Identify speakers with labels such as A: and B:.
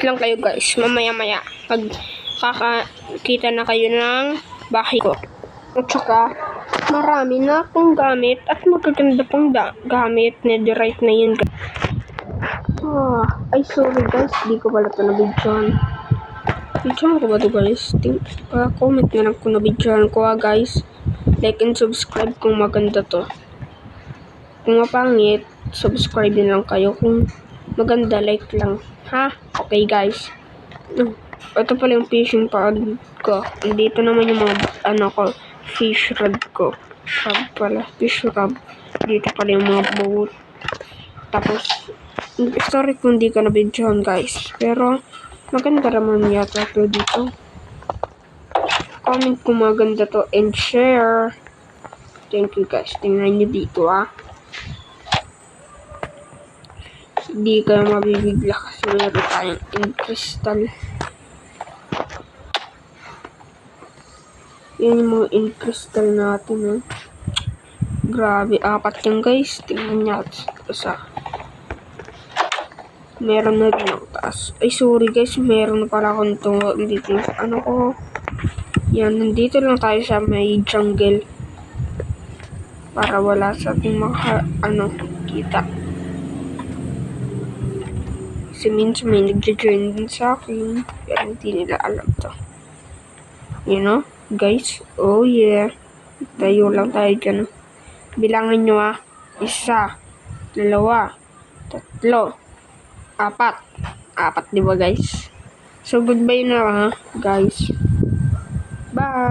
A: wait lang kayo guys. Mamaya-maya. Pag kakakita na kayo ng bahay ko. At saka, marami na akong gamit at magaganda pang gamit. Netherite na yun guys. Ay sorry guys. Di ko pala ito nabidyohan. Bidyohan ko ba ito guys? Comment na lang kung nabidyohan ko guys. Like and subscribe kung maganda to. Kung mapangit, subscribe din lang kayo. Kung maganda, like lang. Ha? Okay guys. Ito pala yung fishing pond ko. Dito naman yung mga fish rod ko. Crab pala. Fish rod. Dito pala yung mga boat. Tapos, sorry kung di ka nabidyohan guys. Pero, maganda naman yata to dito. Comment kung maganda to and share. Thank you guys. Tingnan nyo dito Hindi kayo mabibigla kasi meron tayong in crystal. Yan yung mga in crystal natin. Grabe, 4 yan guys. Tingnan nyo. Meron na rin ang taas. Ay sorry guys, meron na pala akong dito. Yan, nandito lang tayo sa may jungle. Para wala sa ating kita. Kasi minsan may nagja-join din sa akin. Pero hindi nila alam to. You know, guys? Oh yeah. Tayo lang tayo dyan. Bilangan nyo 1, 2, 3, 4. 4, diba guys? So goodbye na guys.